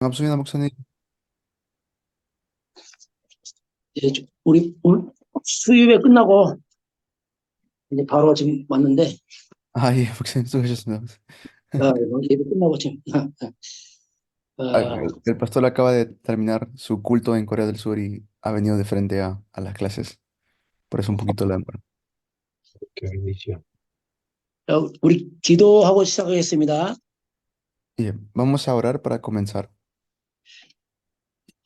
반갑습니다, 목사님. 예, 우리 오늘 수요일 끝나고 이제 바로 지금 왔는데, 예, 목사님 수고하셨습니다. 예배 끝나고 지금, 어, El pastor acaba de terminar su culto en Corea del Sur y ha venido de frente a las clases. Por eso un poquito la demora. Qué bendición. 우리 기도하고 시작하겠습니다. Bien, vamos a orar para comenzar.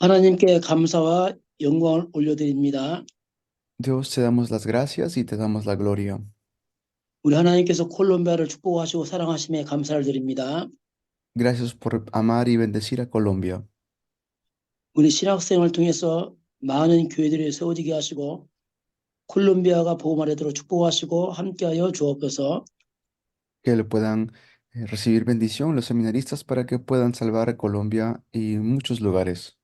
하나님께 감사와 영광을 올려드립니다. Dios, te damos las gracias y te damos la gloria. 우리 하나님께서 콜롬비아를 축복하시고 사랑하심에 감사를 드립니다. Gracias por amar y bendecir a Colombia. 우리 신학생을 통해서 많은 교회들이 세워지게 하시고 콜롬비아가 복음 아래도록 축복하시고 함께하여 주옵소서. Que le puedan recibir bendición los seminaristas para que puedan salvar a Colombia y muchos lugares.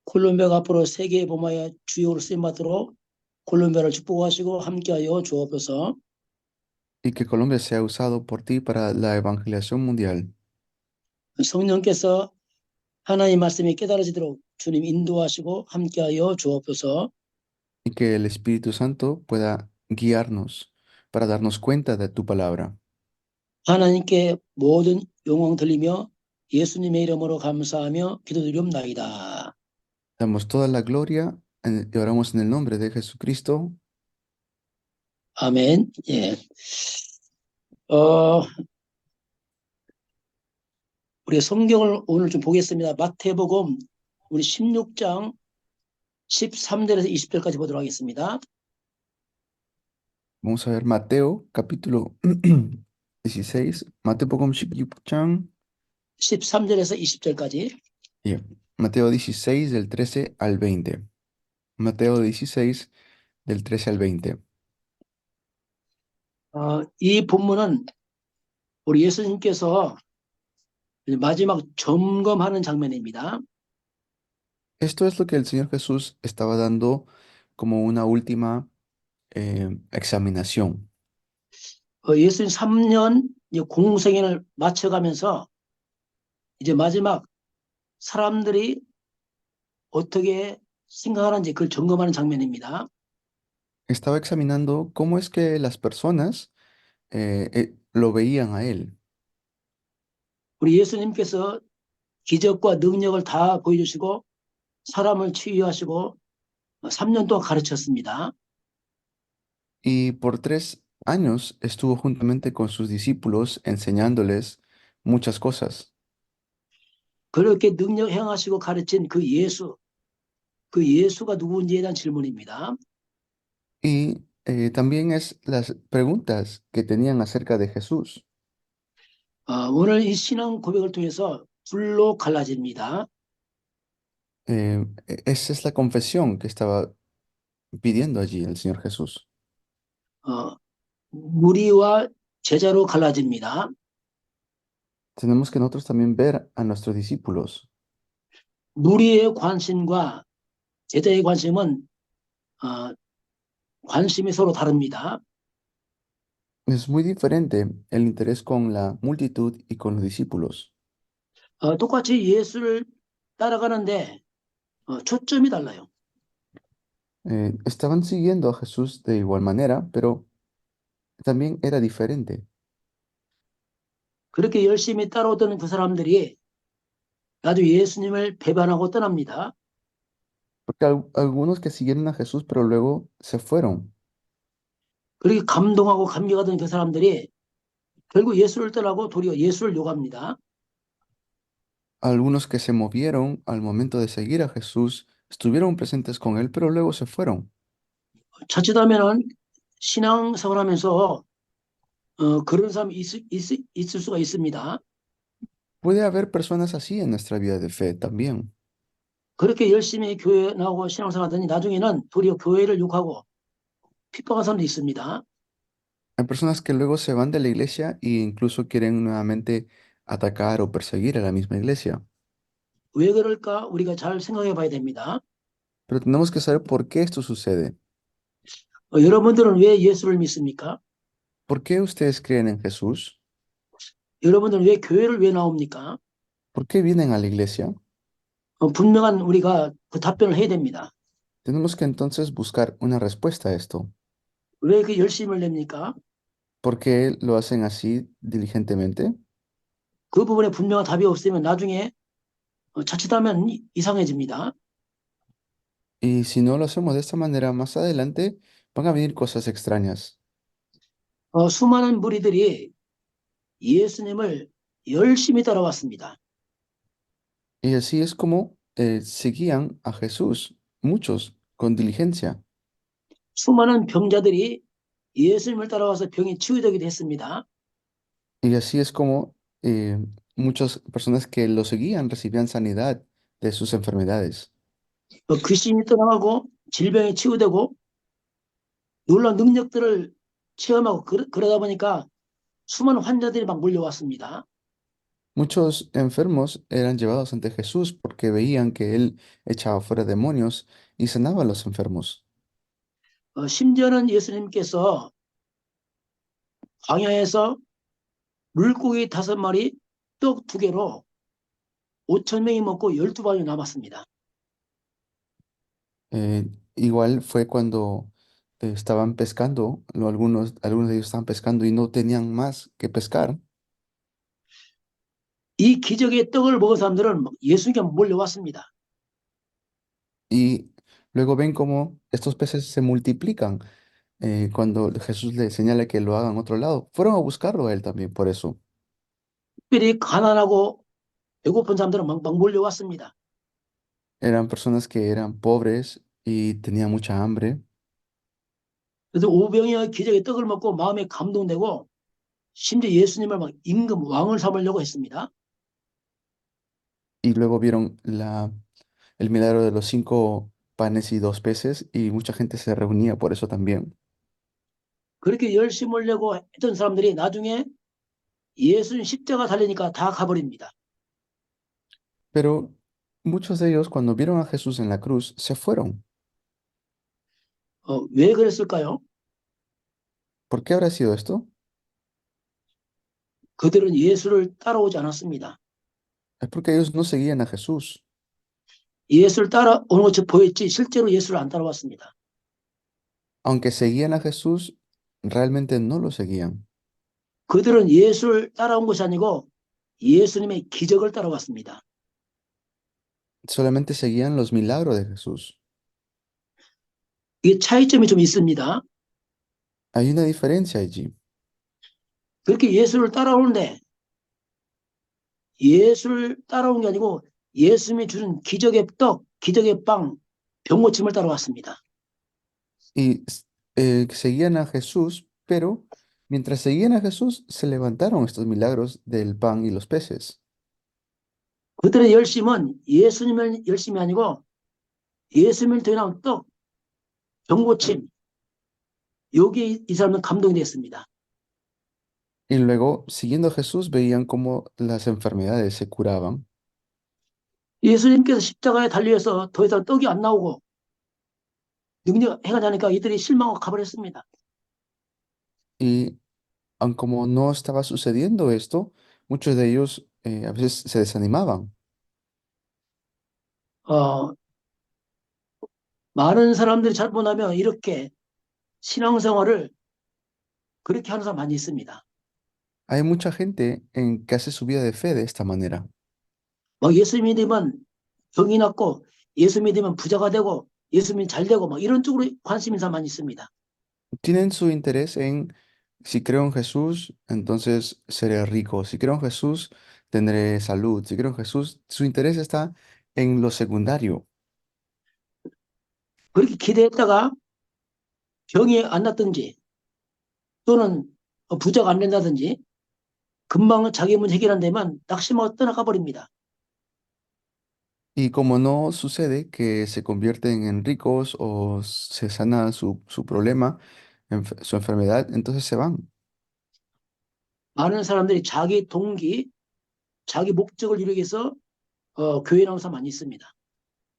콜롬비아가 앞으로 세계의 복음의 주역으로 쓰임받도록 콜롬비아를 축복하시고 함께하여 주옵소서. Y que Colombia sea usado por ti para la evangelización mundial. 성령께서 하나님 말씀이 깨달아지도록 주님 인도하시고 함께하여 주옵소서. Y que el Espíritu Santo pueda guiarnos para darnos cuenta de tu palabra. 하나님께 모든 영광 돌리며 예수님의 이름으로 감사하며 기도드리옵나이다. Damos toda la gloria y oramos en el nombre de Jesucristo. 아멘. 예. 어, 우리 성경을 오늘 좀 보겠습니다. 마태복음 우리 16장 13절에서 20절까지 보도록 하겠습니다. Vamos a ver Mateo, capítulo 16. Mateo Pogom Shikyupchan. 13절에서 20절까지. Mateo 16, del 13 al 20. Mateo 16, del 13 al 20. 이 본문은 우리 예수님께서 마지막 점검하는 장면입니다. Esto es lo que el Señor Jesús estaba dando como una última examinación. 예수님 3년 공생애를 마쳐가면서 이제 마지막 사람들이 어떻게 생각하는지 그걸 점검하는 장면입니다. Estaba examinando cómo es que las personas lo veían a él. 우리 예수님께서 기적과 능력을 다 보여주시고 사람을 치유하시고 3년 동안 가르쳤습니다. Y por 3 años estuvo juntamente con sus discípulos enseñándoles muchas cosas. 그렇게 능력 행하시고 가르친 그 예수가 누구인지에 대한 질문입니다. Y también es las preguntas que tenían acerca de Jesús. 오늘 이 신앙 고백을 통해서 둘로 갈라집니다. Esa es la confesión que estaba pidiendo allí el Señor Jesús. 무리와 제자로 갈라집니다. Tenemos que nosotros también ver a nuestros discípulos. 무리의 관심과 제자의 관심은 관심이 서로 다릅니다. Es muy diferente el interés con la multitud y con los discípulos. 똑같이 예수를 따라가는데 초점이 달라요. Estaban siguiendo a Jesús de igual manera, pero también era diferente. 그렇게 열심히 따라오던 그 사람들이 나중에 예수님을 배반하고 떠납니다. Porque algunos que siguieron a Jesús, pero luego se fueron. 그렇게 감동하고 감격하던 그 사람들이 결국 예수를 떠나고 도리어 예수를 욕합니다. Algunos que se movieron al momento de seguir a Jesús, estuvieron presentes con él, pero luego se fueron. 자칫하면은 신앙생활 하면서 그런 사람이 있을 수가 있습니다. Puede haber personas así en nuestra vida de fe también. 그렇게 열심히 교회 나오고 신앙생활 하더니 나중에는 도리어 교회를 욕하고 핍박한 사람도 있습니다. Hay personas que luego se van de la iglesia e incluso quieren nuevamente atacar o perseguir a la misma iglesia. 왜 그럴까 우리가 잘 생각해 봐야 됩니다. Pero tenemos que saber por qué esto sucede. 여러분들은 왜 예수를 믿습니까? ¿Por qué ustedes creen en Jesús? 여러분들은 왜 교회를 왜 나옵니까? ¿Por qué vienen a la iglesia? 분명한 우리가 그 답변을 해야 됩니다. Tenemos que entonces buscar una respuesta a esto. 왜 그 열심을 냅니까? ¿Por qué lo hacen así diligentemente? 그 부분에 분명한 답이 없으면 나중에 자칫하면 이상해집니다. Y si no lo hacemos de esta manera, más adelante van a venir cosas extrañas. 수많은 무리들이 예수님을 열심히 따라왔습니다. Y así es como seguían a Jesús, muchos, con diligencia. 수많은 병자들이 예수님을 따라와서 병이 치유되기도 했습니다. Y así es como muchas personas que lo seguían recibían sanidad de sus enfermedades. 귀신이 떠나가고 질병이 치유되고 놀라운 능력들을 체험하고 그러다 보니까 수많은 환자들이 막 몰려왔습니다. Muchos enfermos eran llevados ante Jesús porque veían que él echaba fuera demonios y sanaba a los enfermos. 심지어는 예수님께서 광야에서 물고기 5마리, 떡 2개로 5천 명이 먹고 12방이 남았습니다. Eh, Igual fue cuando estaban pescando, algunos de ellos estaban pescando y no tenían más que pescar. 이 기적의 떡을 먹은 사람들은 예수님께 몰려왔습니다. Y luego ven cómo estos peces se multiplican cuando Jesús les señala que lo hagan a otro lado. Fueron a buscarlo a él también, por eso. 특별히 가난하고 배고픈 사람들은 막 몰려왔습니다. Eran personas que eran pobres y tenían mucha hambre. 그래서 오병이어 기적의 떡을 먹고 마음에 감동되고 심지어 예수님을 막 임금 왕을 삼으려고 했습니다. Y luego vieron el milagro de los 5 panes y 2 peces y mucha gente se reunía por eso también. 그렇게 열심을 내고 했던 사람들이 나중에 예수님 십자가 달리니까 다 가버립니다. Pero muchos de ellos, cuando vieron a Jesús en la cruz, se fueron. 왜 그랬을까요? ¿Por qué habrá sido esto? 그들은 예수를 따라오지 않았습니다. Es porque ellos no seguían a Jesús. 예수를 따라오는 것처럼 보였지 실제로 예수를 안 따라왔습니다. Aunque seguían a Jesús, realmente no lo seguían. 그들은 예수를 따라온 것이 아니고 예수님의 기적을 따라왔습니다. Solamente seguían los milagros de Jesús. 이게 차이점이 좀 있습니다. Hay una diferencia allí. 그렇게 예수를 따라오는데 예수를 따라온 게 아니고 예수님이 주는 기적의 떡, 기적의 빵, 병고침을 따라왔습니다. Y seguían a Jesús, pero mientras seguían a Jesús, se levantaron estos milagros del pan y los peces. 그들의 열심은 예수님의 열심이 아니고 예수님을 통해 나온 떡, 병고침, 여기에 이 사람은 감동이 됐습니다. Y luego, siguiendo a Jesús, veían cómo las enfermedades se curaban. 예수님께서 십자가에 달려서 더 이상 떡이 안 나오고 능력 행하자니까 이들이 실망하고 가버렸습니다. Y aun como no estaba sucediendo esto, muchos de ellos a veces se desanimaban. 어, 많은 사람들이 잘못하면 이렇게 신앙생활을 그렇게 하는 사람 많이 있습니다. Hay mucha gente que hace su vida de fe de esta manera. 막 예수 믿으면 병이 낫고 예수 믿으면 부자가 되고 예수 믿으면 잘 되고 막 이런 쪽으로 관심 있는 사람 많이 있습니다. Tienen su interés en, si creo en Jesús, entonces seré rico. Si creo en Jesús, tendré salud. Si creo en Jesús, su interés está en lo secundario. 그렇게 기대했다가 병이 안 낫든지 또는 부자가 안 된다든지 금방 자기 문제 해결 안 되면 낙심하고 떠나가 버립니다. Y como no sucede que se convierten en ricos o se sana su problema, su enfermedad, entonces se van. 많은 사람들이 자기 동기, 자기 목적을 이루기 위해서 교회 나오는 사람 많이 있습니다.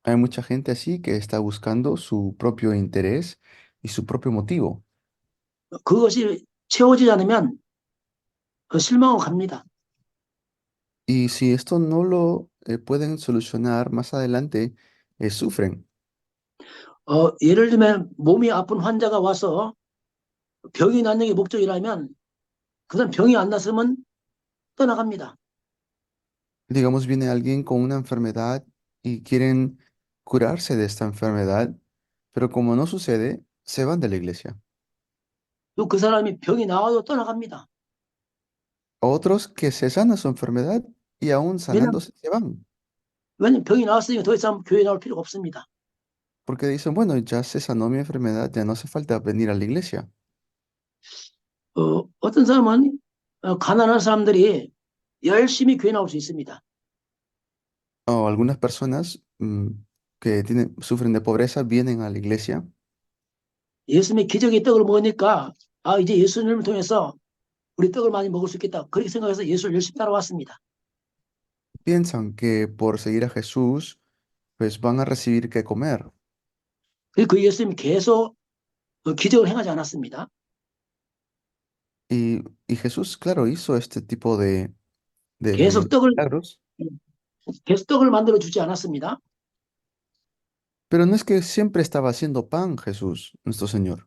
Hay mucha gente así que está buscando su propio interés y su propio motivo. 그것이 채워지지 않으면 실망하고 갑니다. Y si esto no lo pueden solucionar más adelante, sufren. 예를 들면 몸이 아픈 환자가 와서 병이 낫는 게 목적이라면 그 사람 병이 안 났으면 떠나갑니다. Digamos, viene alguien con una enfermedad y quieren curarse de esta enfermedad, pero como no sucede, se van de la iglesia. 또 그 사람이 병이 나와도 떠나갑니다. Otros que se sana su enfermedad y aún 왜냐면, sanándose se van, 왜냐면 병이 나왔으니까 더 이상 교회 나올 필요가 없습니다. porque dicen, bueno, ya se sanó mi enfermedad, ya no hace falta venir a la iglesia. 어떤 사람은 가난한 사람들이 열심히 교회 나올 수 있습니다. O algunas personas que sufren de pobreza vienen a la iglesia, 예수님의 기적의 떡을 먹으니까 이제 예수님을 통해서 우리 떡을 많이 먹을 수 있겠다. 그렇게 생각해서 예수를 열심히 따라왔습니다. piensan que por seguir a Jesús, pues van a recibir que comer. 그리고 그 예수님이 계속 기적을 행하지 않았습니다. Y Jesús, claro, hizo este tipo 계속 de 떡을 milagros, 계속 떡을 만들어 주지 않았습니다. pero no es que siempre estaba haciendo pan Jesús, nuestro Señor.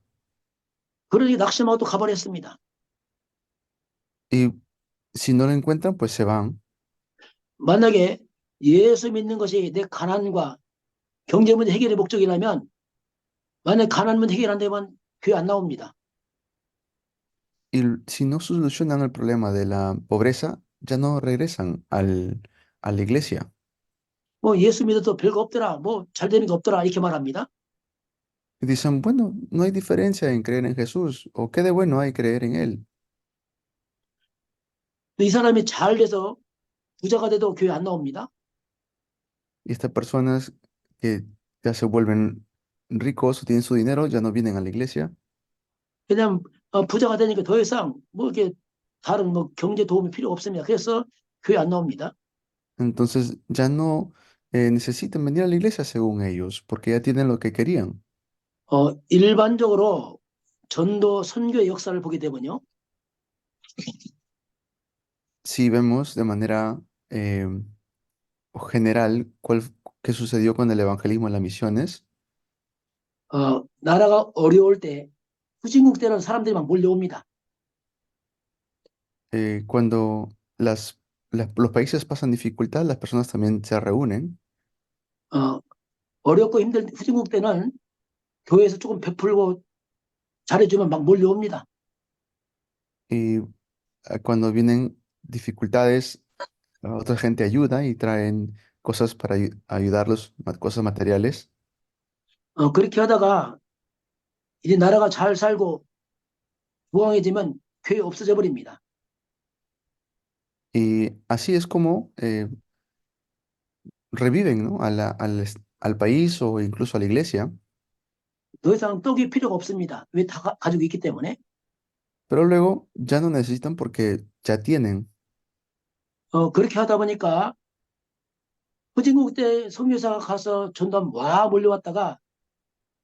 그러니 낙심하고 또 가버렸습니다. Y si no lo encuentran, pues se van. 만약에 예수 믿는 것이 내 가난과 경제 문제 해결의 목적이라면 만약 가난 문제 해결 안 되면 교회 안 나옵니다. Y si no solucionan el problema de la pobreza, ya no regresan a la iglesia. 뭐 예수 믿어도 별거 없더라. 뭐 잘 되는 게 없더라. 이렇게 말합니다. Y dicen, bueno, no hay diferencia en creer en Jesús, o qué de bueno hay creer en Él. 이 사람이 잘 돼서 부자가 돼도 교회 안 나옵니다. Y estas personas que ya se vuelven ricos o tienen su dinero, ya no vienen a la iglesia. 왜냐하면 부자가 되니까 더 이상 뭐 이렇게 다른 뭐 경제 도움이 필요 없습니다. 그래서 교회 안 나옵니다. Entonces ya no necesitan venir a la iglesia según ellos, porque ya tienen lo que querían. 일반적으로 전도 선교의 역사를 보게 되면요. Si vemos de manera general qué sucedió con el evangelismo en las misiones, 나라가 어려울 때 후진국 때는 사람들이 막 몰려옵니다. cuando los países pasan dificultad, las personas también se reúnen. 어, 어렵고 힘들 후진국 때는 교회에서 조금 베풀고 잘해주면 막 몰려옵니다. Y cuando vienen dificultades, otra gente ayuda y traen cosas para ayudarlos, cosas materiales. 그렇게 하다가 이제 나라가 잘 살고 부강해지면 교회 없어져 버립니다. Y así es como reviven, ¿no? Al país o incluso a la iglesia. 더 이상 떡이 필요가 없습니다. 왜 다 가지고 있기 때문에. Pero luego ya no necesitan porque ya tienen. 그렇게 하다 보니까 후진국 때 선교사가 가서 전도하면 와 몰려왔다가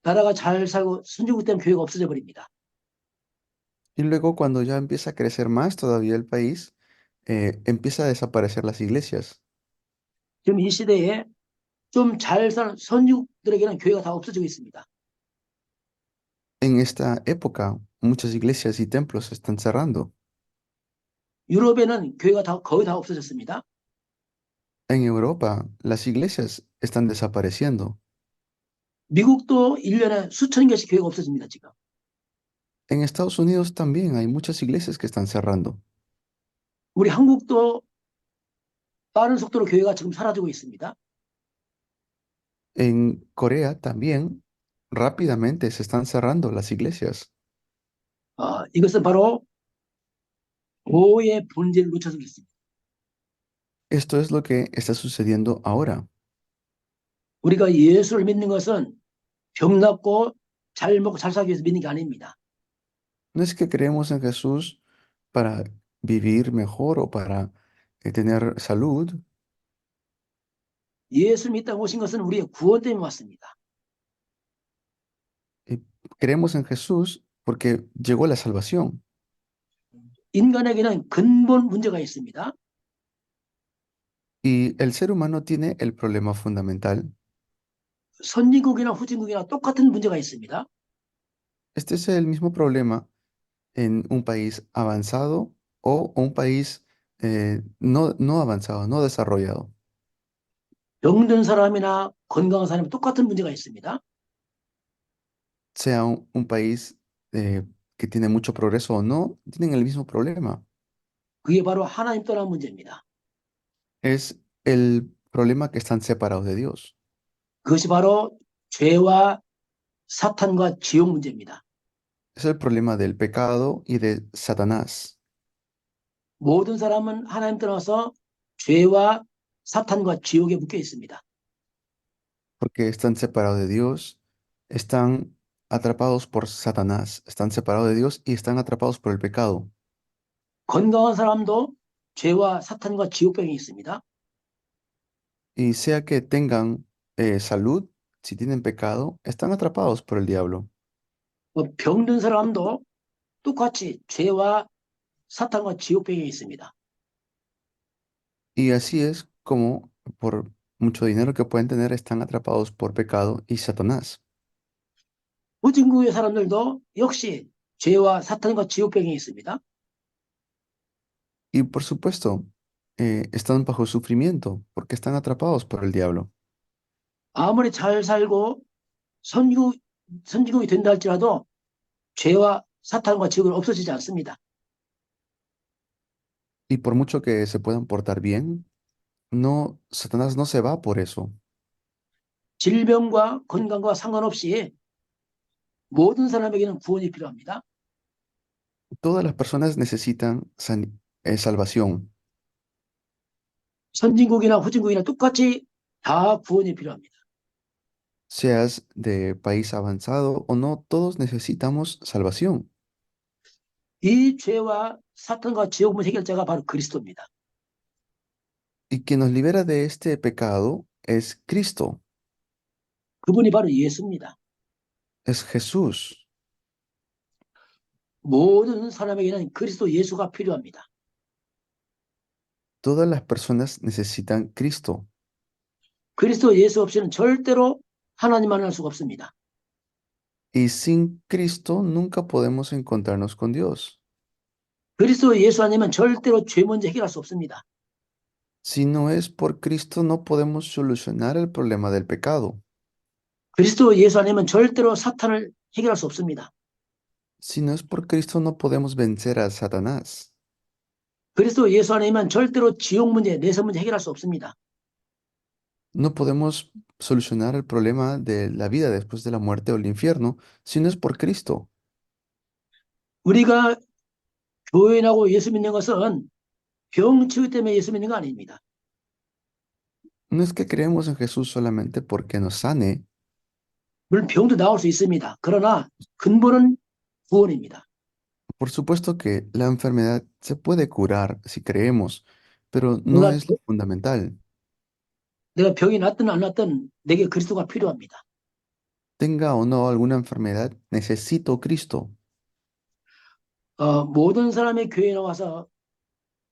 나라가 잘 살고 선진국 때는 교회가 없어져 버립니다. Y luego cuando ya empieza a crecer más todavía el país, empieza a desaparecer las iglesias. 지금 이 시대에 좀 잘 사는 선진국들에게는 교회가 다 없어지고 있습니다. En esta época, muchas iglesias y templos se están cerrando. 유럽에는 교회가 거의 다 없어졌습니다. En Europa, las iglesias están desapareciendo. 미국도 1년에 수천 개씩 교회가 없어집니다, 지금. En Estados Unidos también hay muchas iglesias que están cerrando. 우리 한국도 빠른 속도로 교회가 지금 사라지고 있습니다. En Corea también rápidamente se están cerrando las iglesias. 이것은 바로 교회의 본질을 놓쳐서 그렇습니다. Esto es lo que está sucediendo ahora. 우리가 예수를 믿는 것은 병 낫고 잘 먹고 잘 살기 위해서 믿는 게 아닙니다. No es que creemos en Jesús para vivir mejor o para tener salud. 예수를 믿다고 오신 것은 우리의 구원 때문에 왔습니다. Y creemos en Jesús porque llegó la salvación. 인간에게는 근본 문제가 있습니다. Y el ser humano tiene el problema fundamental. 선진국이나 후진국이나 똑같은 문제가 있습니다. Este es el mismo problema en un país avanzado o un país no avanzado, no desarrollado. 병든 사람이나 건강한 사람이 똑같은 문제가 있습니다. Sea un país que tiene mucho progreso o no, tienen el mismo problema. 그게 바로 하나님 떠난 문제입니다. Es el problema que están separados de Dios. 그것이 바로 죄와 사탄과 지옥 문제입니다. Es el problema del pecado y de Satanás, 모든 사람은 하나님 떠나서 죄와 사탄과 지옥에 묶여 있습니다. porque están separados de Dios, están atrapados por Satanás, están separados de Dios y están atrapados por el pecado. 건강한 사람도 죄와 사탄과 지옥병이 있습니다. Y sea que tengan salud, si tienen pecado, están atrapados por el diablo. 병든 사람도 똑같이 죄와 사탄과 지옥병이 있습니다. Y así es como por mucho dinero que pueden tener, están atrapados por pecado y Satanás. 후진국의 사람들도 역시 죄와 사탄과 지옥병이 있습니다. Y por supuesto, están bajo sufrimiento porque están atrapados por el diablo. 아무리 잘 살고 선진국이 된다 할지라도 죄와 사탄과 지옥은 없어지지 않습니다. Y por mucho que se puedan portar bien, no, Satanás no se va por eso. 질병과 건강과 상관없이 모든 사람에게는 구원이 필요합니다. Todas las personas necesitan salvación, 선진국이나 후진국이나 똑같이 다 구원이 필요합니다. seas de país avanzado o no, todos necesitamos salvación. 이 죄와 사탄과 지옥 문 해결자가 바로 그리스도입니다. Y quien nos libera de este pecado es Cristo, 그분이 바로 예수입니다. es Jesús. 모든 사람에게는 그리스도 예수가 필요합니다. Todas las personas necesitan Cristo. 그리스도 예수 없이는 절대로 하나님 만날 수가 없습니다. Y sin Cristo nunca podemos encontrarnos con Dios. 그리스도 예수 아니면 절대로 죄 문제 해결할 수 없습니다. Si no es por Cristo, no podemos solucionar el problema del pecado. 그리스도 예수 아니면 절대로 사탄을 해결할 수 없습니다. Si no es por Cristo, no podemos vencer a Satanás. 그리스도 예수 아니면 절대로 지옥 문제, 내선 문제 해결할 수 없습니다. No podemos solucionar el problema de la vida después de la muerte o el infierno si no es por Cristo. 우리가 교회 나고 예수 믿는 것은 병 치유 때문에 예수 믿는 거 아닙니다. No es que creemos en Jesús solamente porque nos sane. 물론 병도 나올 수 있습니다. 그러나 근본은 구원입니다. Por supuesto que la enfermedad se puede curar si creemos, pero no 내가, es lo fundamental. 내가 병이 낫든 안 낫든 내게 그리스도가 필요합니다. Tenga o no alguna enfermedad, necesito Cristo. 모든 사람의 교회에 나와서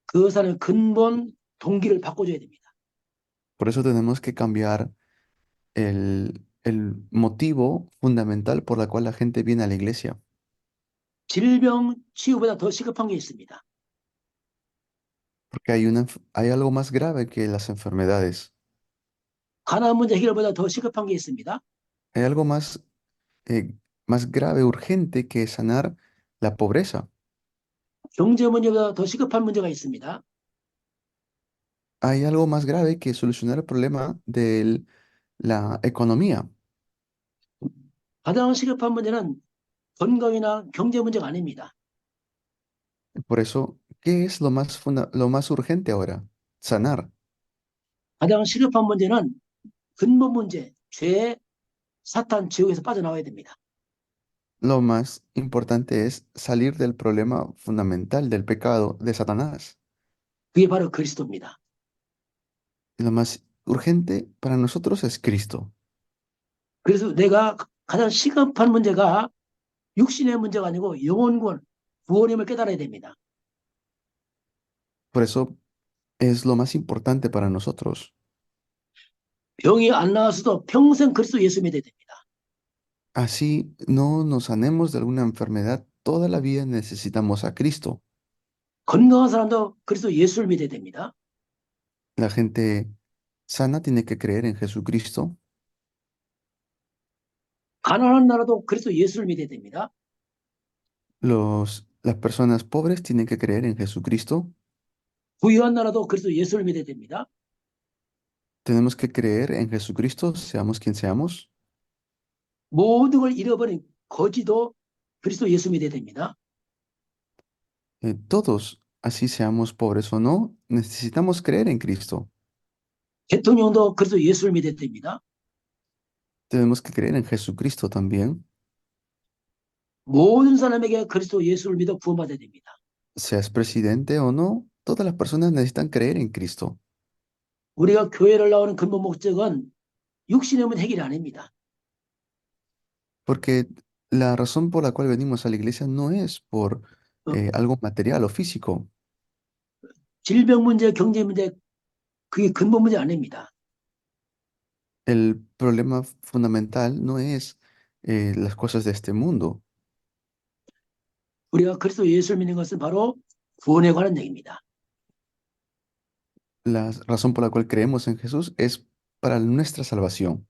그 사람의 근본 동기를 바꿔줘야 됩니다. Por eso tenemos que cambiar el motivo fundamental por la cual la gente viene a la iglesia. 질병 치유보다 더 시급한 게 있습니다. Porque hay algo más grave que las enfermedades. 가난 문제 해결보다 더 시급한 게 있습니다. Hay algo más grave, urgente que sanar la pobreza. 경제 문제보다 더 시급한 문제가 있습니다. Hay algo más grave que solucionar el problema de la economía. 가장 시급한 문제는 건강이나 경제 문제가 아닙니다. Por eso, ¿qué es lo más urgente ahora? Sanar. 가장 시급한 문제는 근본 문제, 죄, 사탄, 지옥에서 빠져나와야 됩니다. Lo más importante es salir del problema fundamental del pecado de Satanás. 그게 바로 그리스도입니다. Y lo más urgente para nosotros es Cristo. 그래서 내가 가장 시급한 문제가 육신의 문제가 아니고 영혼권, 구원임을 깨달아야 됩니다. Por eso, es lo más importante para nosotros. 병이 안 나았어도 평생 그리스도 예수 믿어야 됩니다. Así no nos sanemos de alguna enfermedad, toda la vida necesitamos a Cristo. 건강한 사람도 그리스도 예수를 믿어야 됩니다. La gente sana tiene que creer en Jesucristo. 가난한 나라도 그리스도 예수를 믿어야 됩니다. Las personas pobres tienen que creer en Jesucristo. 부유한 나라도 그리스도 예수를 믿어야 됩니다. Tenemos que creer en Jesucristo, seamos quien seamos. 모든 걸 잃어버린 거지도 그리스도 예수 믿어야 됩니다. Todos, así seamos pobres o no, necesitamos creer en Cristo. 대통령도 그리스도 예수를 믿어야 됩니다. Tenemos que creer en Jesucristo también. 모든 사람에게 그리스도 예수를 믿어 구원받아야 됩니다. Seas presidente o no, todas las personas necesitan creer en Cristo. 우리가 교회를 나오는 근본 목적은 육신의 문제 해결이 아닙니다. Porque la razón por la cual venimos a la iglesia no es por 어, algo material o físico. 질병 문제, 경제 문제, 그게 근본 문제 아닙니다. El problema fundamental no es las cosas de este mundo. 우리가 그리스도 예수를 믿는 것은 바로 구원에 관한 얘기입니다. La razón por la cual creemos en Jesús es para nuestra salvación.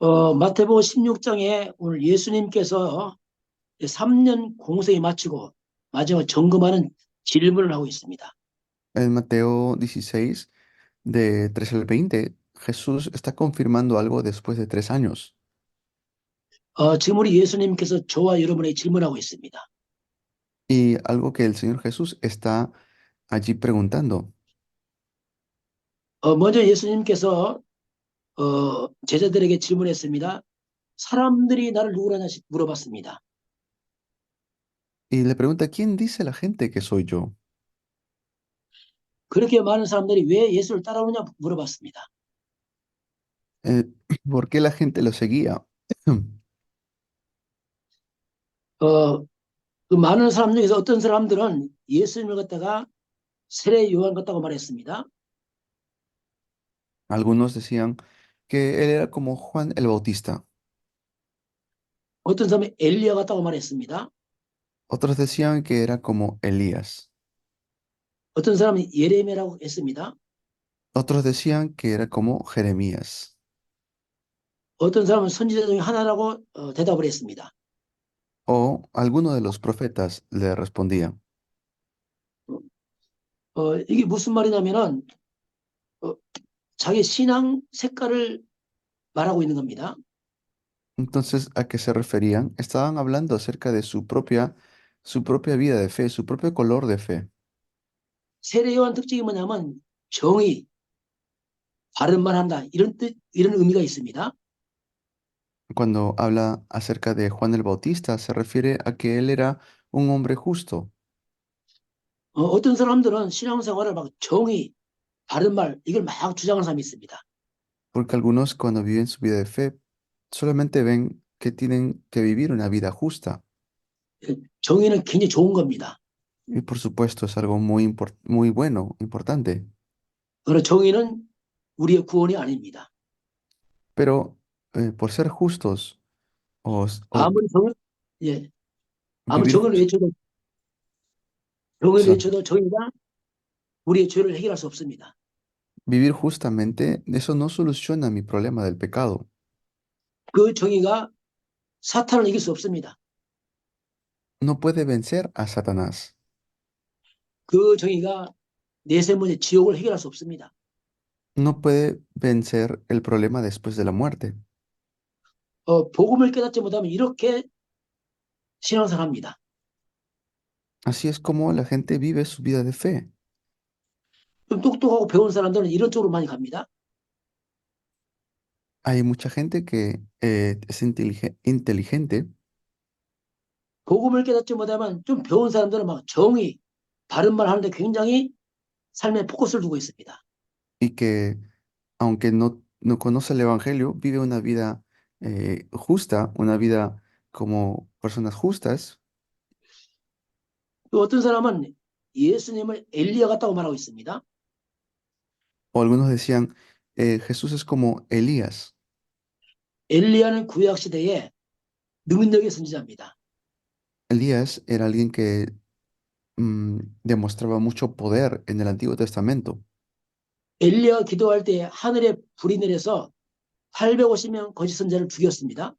마태복음 16장에 오늘 예수님께서 3년 공생에 마치고 마지막 점검하는 질문을 하고 있습니다. En Mateo 16, de 3 al 20, Jesús está confirmando algo después de 3 años. 지금 우리 예수님께서 저와 여러분에게 질문하고 있습니다. Y algo que el Señor Jesús está allí preguntando. 먼저 예수님께서 제자들에게 질문했습니다. 사람들이 나를 누구라냐 물어봤습니다. Y le pregunta, ¿quién dice la gente que soy yo? 그렇게 많은 사람들이 왜 예수를 따라오느냐 물어봤습니다. Eh, ¿Por qué la gente lo seguía? 어, 그 많은 사람 중에서 어떤 사람들은 예수님을 갖다가 세례 요한 같다고 말했습니다. Algunos decían que él era como Juan el Bautista. 어떤 사람이 엘리야 같다고 말했습니다. Otros decían que era como Elías. 어떤 사람은 예레미야라고 했습니다. Otros decían que era como Jeremías. 어떤 사람은 선지자 중에 하나라고 대답을 했습니다. O alguno de los profetas le respondía. 이게 무슨 말이냐면은 자기 신앙 색깔을 말하고 있는 겁니다. Entonces, ¿a qué se referían? Estaban hablando acerca de su propia vida de fe, su propio color de fe. 세례 요한 특징이 뭐냐면 정의, 바른 말 한다 이런 뜻, 이런 의미가 있습니다. Cuando habla acerca de Juan el Bautista, se refiere a que él era un hombre justo. 어떤 사람들은 신앙생활을 막 정의, 바른 말 이걸 막 주장하는 사람이 있습니다. Porque algunos cuando viven su vida de fe solamente ven que tienen que vivir una vida justa. 정의는 굉장히 좋은 겁니다. Y por supuesto es algo muy bueno, importante. 그러나 정의는 우리의 구원이 아닙니다. Pero por ser justos o 아무리 정의, 예, 아무리 vivir, 정의를 perdón, 외쳐도 정의가 우리의 죄를 해결할 수 없습니다. vivir justamente, eso no soluciona mi problema del pecado. 그 정의가 사탄을 이길 수 없습니다. No puede vencer a Satanás. 그 정의가 내세 문제 지옥을 해결할 수 없습니다. No puede vencer el problema después de la muerte. 복음을 깨닫지 못하면 이렇게 신앙생활합니다. Así es como la gente vive su vida de fe. 좀 똑똑하고 배운 사람들은 이런 쪽으로 많이 갑니다. Hay mucha gente que es inteligente 복음을 깨닫지 못하면 좀 배운 사람들은 막 정의, 바른 말 하는데 굉장히 삶에 포커스를 두고 있습니다. y que, aunque no conoce el Evangelio, vive una vida justa, una vida como personas justas. 또 어떤 사람은 예수님을 엘리야 같다고 말하고 있습니다. O algunos decían, Jesús es como Elías. 엘리야는 구약 시대에 능력의 선지자입니다. Elías era alguien que demostraba mucho poder en el Antiguo Testamento. 엘리야가 기도할 때 하늘에 불이 내려서 850명 거짓 선자를 죽였습니다.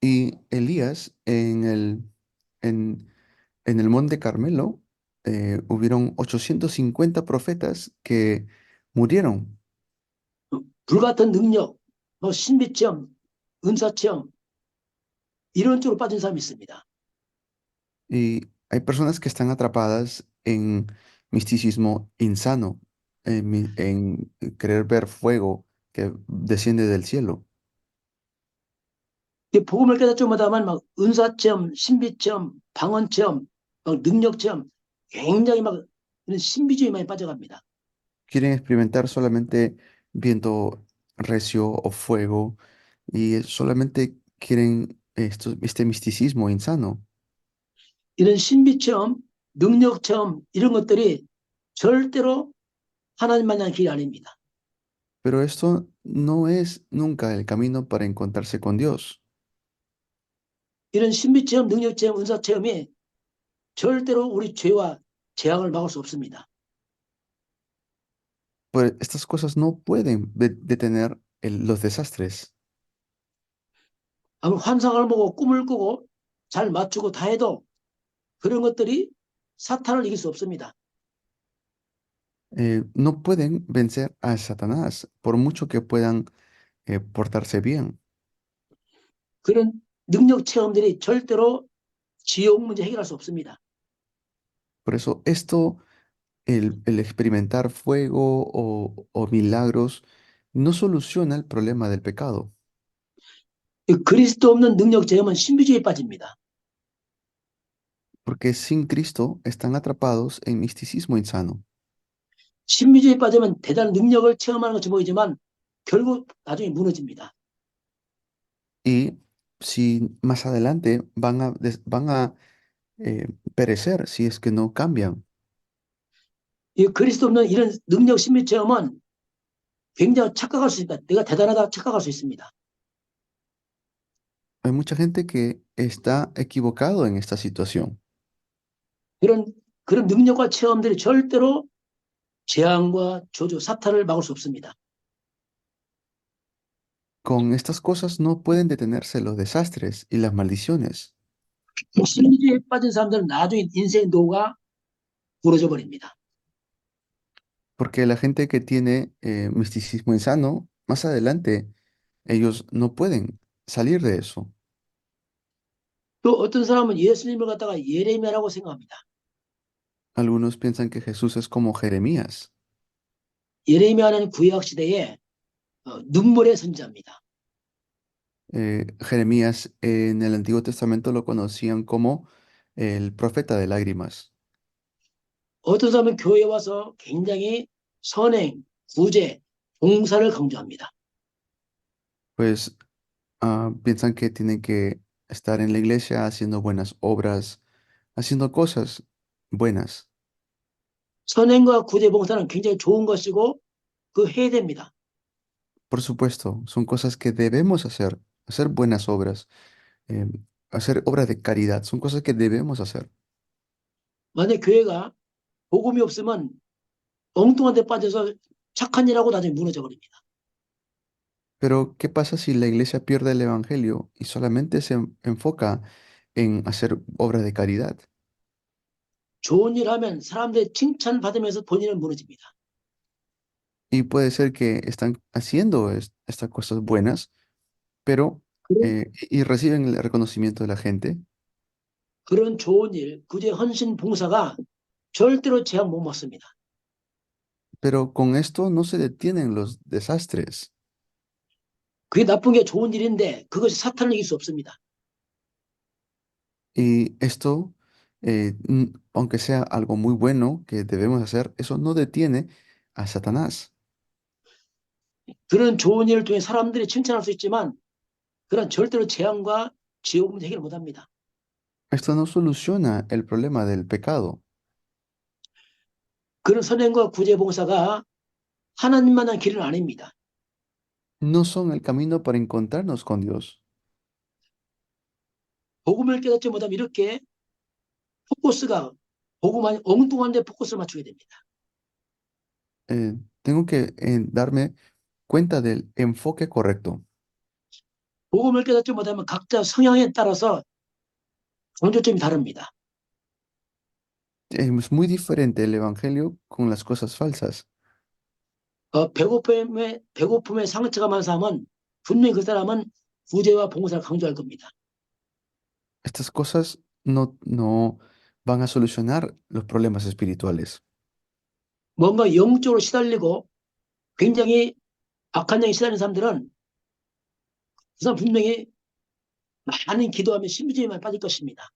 Y Elías en, en el monte Carmelo hubieron 850 profetas que murieron. 불같은 능력, 뭐 신비체험, 은사체험 이런 쪽으로 빠진 사람이 있습니다. Y hay personas que están atrapadas en misticismo insano, en querer ver fuego que desciende del cielo. 복음을 깨닫지 못하면 막 은사체험, 신비체험, 방언체험, 막 능력체험 굉장히 막 이런 신비주의 많이 빠져갑니다. Quieren experimentar solamente viento recio o fuego y solamente quieren este misticismo insano. 이런 신비체험, 능력체험 이런 것들이 절대로 하나님 만난 길이 아닙니다. Pero esto no es nunca el camino para encontrarse con Dios. 이런 신비체험, 능력체험, 은사체험이 절대로 우리 죄와 재앙을 막을 수 없습니다. Pues estas cosas no pueden detener los desastres. 아무 환상을 보고 꿈을 꾸고 잘 맞추고 다 해도 그런 것들이 사탄을 이길 수 없습니다. No pueden vencer a Satanás por mucho que puedan portarse bien. 그런 능력 체험들이 절대로 지옥 문제 해결할 수 없습니다. Por eso esto, el experimentar fuego o milagros, no soluciona el problema del pecado, 그리스도 없는 능력 체험은 신비주의에 빠집니다. porque sin Cristo están atrapados en misticismo insano. 신비주의에 빠지면 대단한 능력을 체험하는 것이 보이지만 결국 나중에 무너집니다. Y si más adelante van a perecer si es que no cambian. 이 그리스도 없는 이런 능력 신비 체험은 굉장히 착각할 수 있다. 내가 대단하다 착각할 수 있습니다. Hay mucha gente que está equivocado en esta situación. 그런 능력과 체험들이 절대로 재앙과 저주, 사탄을 막을 수 없습니다. Con estas cosas no pueden detenerse los desastres y las maldiciones, 신비주의에 빠진 사람들은 나중에 인생 노가 부러져 버립니다. porque la gente que tiene misticismo insano, más adelante ellos no pueden salir de eso. 또 어떤 사람은 예수님을 갖다가 예레미야라고 생각합니다. Algunos piensan que Jesús es como Jeremías. 예레미야는 구약 시대에 눈물의 선지자입니다. Jeremías en el Antiguo Testamento lo conocían como el profeta de lágrimas. 어떤 사람은 교회에 와서 굉장히 선행, 구제, 봉사를 강조합니다. Pues piensan que tienen que estar en la iglesia haciendo buenas obras, haciendo cosas buenas. 선행과 구제, 봉사는 굉장히 좋은 것이고 해야 됩니다. Por supuesto, son cosas que debemos hacer buenas obras, eh, hacer obras de caridad, son cosas que debemos hacer. 만약 교회가 복음이 없으면 엉뚱한 데 빠져서 착한 일하고 나중에 무너져 버립니다. Pero, ¿qué pasa si la iglesia pierde el evangelio y solamente se enfoca en hacer obras de caridad? 좋은 일 하면 사람들의 칭찬받으면서 본인은 무너집니다. Y puede ser que están haciendo estas cosas buenas, pero y reciben el reconocimiento de la gente, 그런 좋은 일, 구제, 헌신, 봉사가 절대로 재앙 못 먹습니다. pero con esto no se detienen los desastres. 그게 나쁜 게 좋은 일인데 그것이 사탄을 이길 수 없습니다. Y esto, aunque sea algo muy bueno que debemos hacer, eso no detiene a Satanás. 그런 좋은 일을 통해 사람들이 칭찬할 수 있지만 그런 절대로 재앙과 지옥 문제 해결 못합니다. Esto no soluciona el problema del pecado. 그런 선행과 구제 봉사가 하나님 만난 길은 아닙니다. No son el camino para encontrarnos con Dios. 복음을 깨닫지 못하면 이렇게 포커스가 복음 아니 엉뚱한 데 포커스를 맞추게 됩니다. Tengo que darme cuenta del enfoque correcto. 복음을 깨닫지 못하면 각자 성향에 따라서 강조점이 다릅니다. Es muy diferente el evangelio con las cosas falsas. 배고픔에 상처가 많은 사람은 분명히 그 사람은 구제와 봉사를 강조할 겁니다. Estas cosas no van a solucionar los problemas espirituales. 뭔가 영적으로 시달리고 굉장히 악한 영에 시달리는 사람들은 그 사람 분명히 많은 기도하며 신비주의만 빠질 것입니다.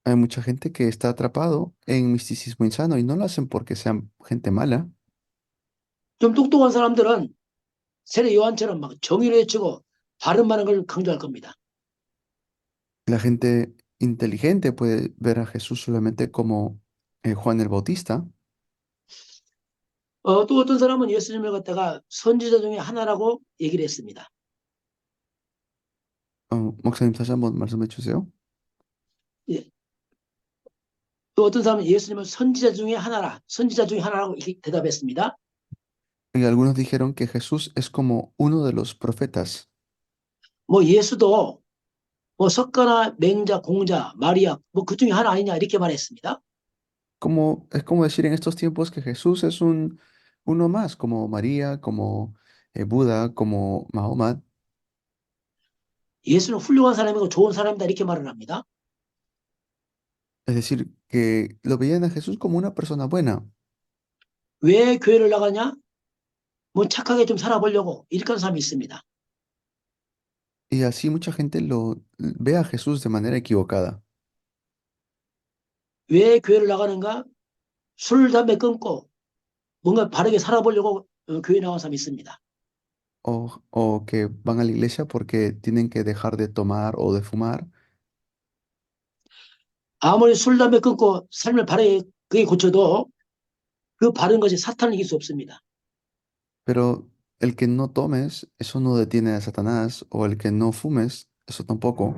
Hay mucha gente que está atrapado en misticismo insano y no lo hacen porque sean gente mala. 좀 똑똑한 사람들은 세례 요한처럼 막 정의를 외치고 바른 말하는 걸 강조할 겁니다. La gente inteligente puede ver a Jesús solamente como Juan el Bautista. 또 어떤 사람은 예수님을 갖다가 선지자 중에 하나라고 얘기를 했습니다. 목사님 다시 한번 말씀해 주세요. 예. 또 어떤 사람은 예수님은 선지자 중에 하나라고 이렇게 대답했습니다. Y algunos dijeron que Jesús es como uno de los profetas. 뭐 예수도 뭐 석가나 맹자, 공자, 마리아 뭐 그 중에 하나 아니냐 이렇게 말했습니다. Es como decir en estos tiempos que Jesús es uno más, como María, como Buda, como Mahoma. 예수는 훌륭한 사람이고 좋은 사람이다 이렇게 말을 합니다. Es decir, que lo veían a Jesús como una persona buena. 왜 교회를 나가냐? 뭐 착하게 좀 살아보려고 이렇게 하는 사람이 있습니다. Y así mucha gente lo ve a Jesús de manera equivocada. 왜 교회를 나가는가? 술, 담배 끊고 뭔가 바르게 살아보려고 교회 나온 사람이 있습니다. O que van a la iglesia porque tienen que dejar de tomar o de fumar. 아무리 술, 담배 끊고 삶을 바르게 그게 고쳐도 그 바른 것이 사탄을 이길 수 없습니다. Pero el que no tomes, eso no detiene a Satanás. O el que no fumes, eso tampoco.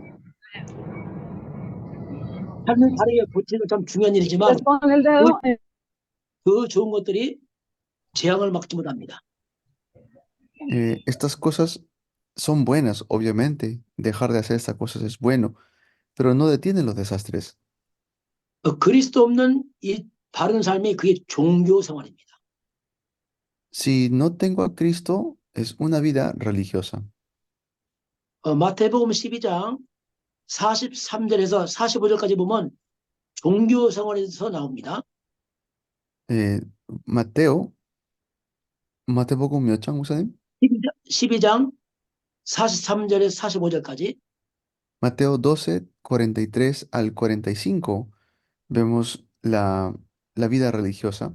삶을 바르게 고치는 건 참 중요한 일이지만 Con el dedo. 그 좋은 것들이 재앙을 막지 못합니다. Estas cosas son buenas, obviamente. Dejar de hacer estas cosas es bueno, pero no detienen los desastres. 그리스도 없는 이 바른 삶이 그게 종교 생활입니다. Si no tengo a Cristo, es una vida religiosa. 마태복음 12장 43절에서 45절까지 보면 종교 생활에서 나옵니다. Eh, Mateo, Ma태복음 몇 장, 목사님? 12장 43절에서 45절까지 Mateo 12, 43 al 45, vemos la vida religiosa.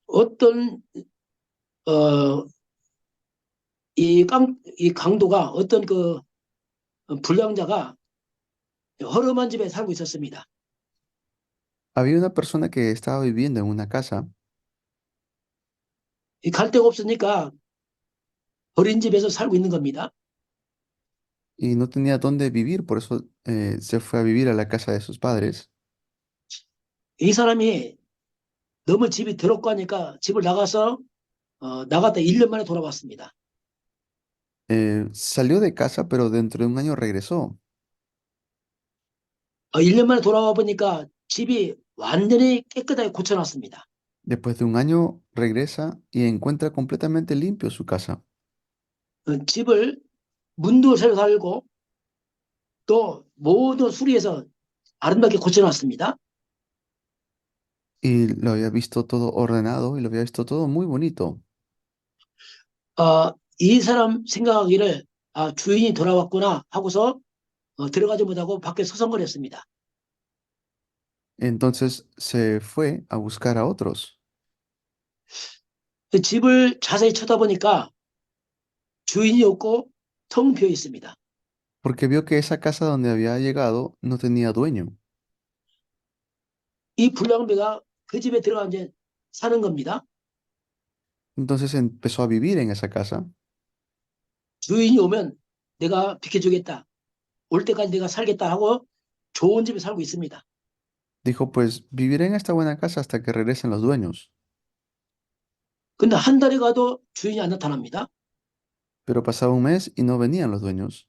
어떤 이 강도가 어떤 그 불량자가 허름한 집에 살고 있었습니다. Había una persona que estaba viviendo en una casa 갈 데가 없으니까 버린 집에서 살고 있는 겁니다. y no tenía dónde vivir, por eso se fue a vivir a la casa de sus padres. 이 사람이 너무 집이 더럽고 하니까 집을 나갔다 1년 만에 돌아왔습니다. Salió de casa, pero dentro de un año regresó. 1년 만에 돌아와 보니까 집이 완전히 깨끗하게 고쳐놨습니다. Después de un año regresa y encuentra completamente limpio su casa. 집을 문도 새로 달고 또 모든 수리해서 아름답게 고쳐놨습니다. Y lo había visto todo ordenado y lo había visto todo muy bonito. 이 사람 생각하기를 주인이 돌아왔구나 하고서 들어가지 못하고 밖에 서성거렸습니다. Entonces se fue a buscar a otros. 집을 자세히 쳐다보니까 주인이 없고 텅 비어 있습니다. Porque vio que esa casa donde había llegado no tenía dueño. 이 불량배가 그 집에 들어가 이제 사는 겁니다. Entonces empezó a vivir en esa casa. 주인이 오면 내가 비켜주겠다. 올 때까지 내가 살겠다 하고 좋은 집에 살고 있습니다. Dijo, pues viviré en esta buena casa hasta que regresen los dueños. 근데 한 달이 가도 주인이 안 나타납니다. Pero pasaba un mes y no venían los dueños.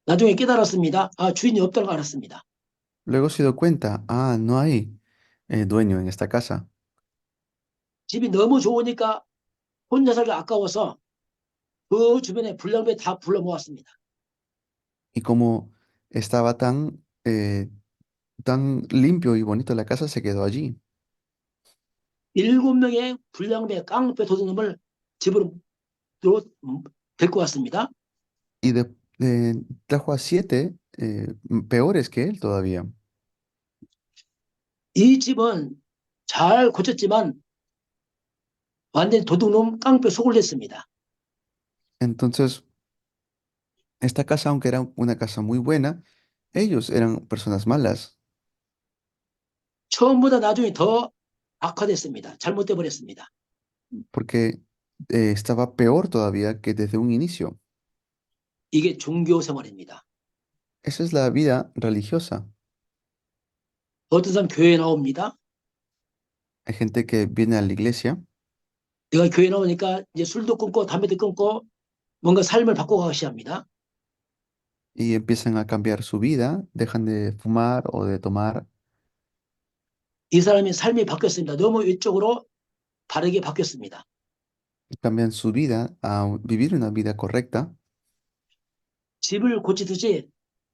나중에 깨달았습니다. 아, 주인이 없다는 걸 알았습니다. Luego se dio cuenta, ah, no hay dueño en esta casa. 집이 너무 좋으니까 혼자 살기 아까워서 그 주변에 불량배 다 불러 모았습니다. Y como estaba tan limpio y bonito la casa, se quedó allí. 7명의 불량배, 깡패 도둑놈을 집으로 데리고 왔습니다. Y trajo a 7 peores que él todavía. 이 집은 잘 고쳤지만 완전히 도둑놈 깡패 속을 냈습니다. Entonces, esta casa, aunque era una casa muy buena, ellos eran personas malas, 처음보다 나중에 더 악화됐습니다. 잘못돼 버렸습니다. porque estaba peor todavía que desde un inicio. 이게 종교 생활입니다. Esa es la vida religiosa. 어떤 사람 교회에 나옵니다. Hay gente que viene a la iglesia 내가 교회 나오니까 이제 술도 끊고 담배도 끊고 뭔가 삶을 바꿔가기 시작합니다. y empiezan a cambiar su vida, dejan de fumar o de tomar, 이 사람의 삶이 바뀌었습니다. 너무 외적으로 바르게 바뀌었습니다. y cambian su vida a vivir una vida correcta 집을 고치듯이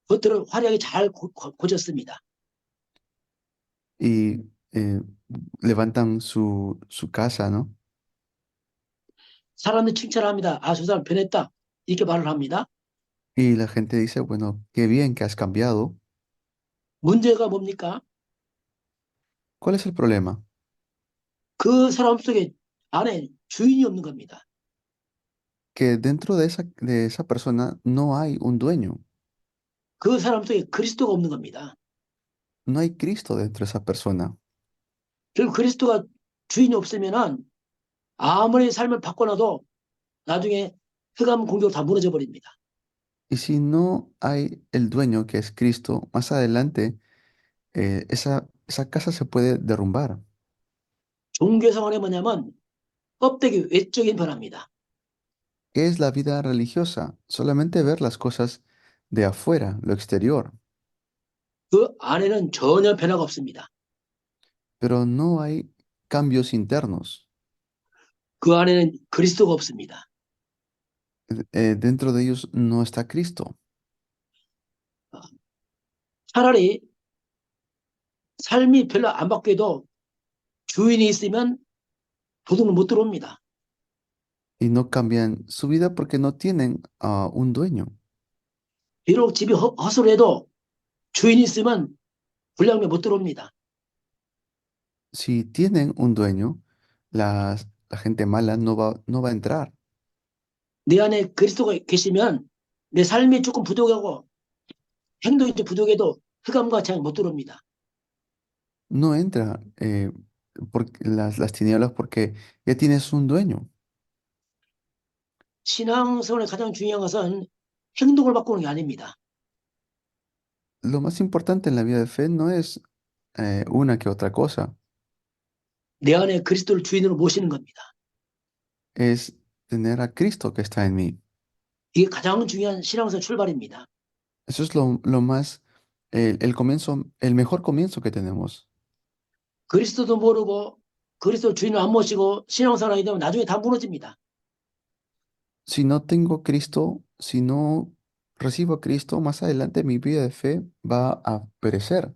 겉으로 화려하게 잘 고쳤습니다. y levantan su casa, ¿no? 사람들이 칭찬합니다. 아, 저 사람 변했다. 이렇게 말을 합니다. Y la gente dice, bueno, qué bien que has cambiado. 문제가 뭡니까? ¿Cuál es el problema? 그 사람 속에 안에 주인이 없는 겁니다. Que dentro de esa persona no hay un dueño, 그 사람 속에 그리스도가 없는 겁니다. no hay Cristo dentro de esa persona. 결국 그리스도가 주인이 없으면은 아무리 삶을 바꿔놔도 나중에 흑암 공격으로 다 무너져 버립니다. Y si no hay el dueño que es Cristo, más adelante esa casa se puede derrumbar. 종교 생활이 뭐냐면 껍데기 외적인 변화입니다. ¿Qué es la vida religiosa? Solamente ver las cosas de afuera, lo exterior, 그 안에는 전혀 변화가 없습니다. pero no hay cambios internos. 그 안에는 그리스도가 없습니다. Dentro de ellos no está Cristo. 차라리 삶이 별로 안 바뀌어도 주인이 있으면 도둑은 못 들어옵니다. Y no cambian su vida porque no tienen un dueño. 비록 집이 허술해도 주인이 있으면 불량배 못 들어옵니다. Si tienen un dueño, la gente mala no va a entrar. 내 안에 그리스도가 계시면 내 삶이 조금 부족하고 행동이 좀 부족해도 흑암과 재앙 못 들어옵니다. No entra por las tinieblas porque ya tienes un dueño. 신앙생활의 가장 중요한 것은 행동을 바꾸는 게 아닙니다. Lo más importante en la vida de fe no es una que otra cosa, 내 안에 그리스도를 주인으로 모시는 겁니다. es tener a Cristo que está en mí. 이게 가장 중요한 신앙생활 출발입니다. Eso es lo más, el comienzo, el mejor comienzo que tenemos. 그리스도도 모르고 그리스도 주인을 안 모시고 신앙생활하게 되면 나중에 다 무너집니다. Si no tengo Cristo, si no recibo a Cristo, más adelante mi vida de fe va a perecer.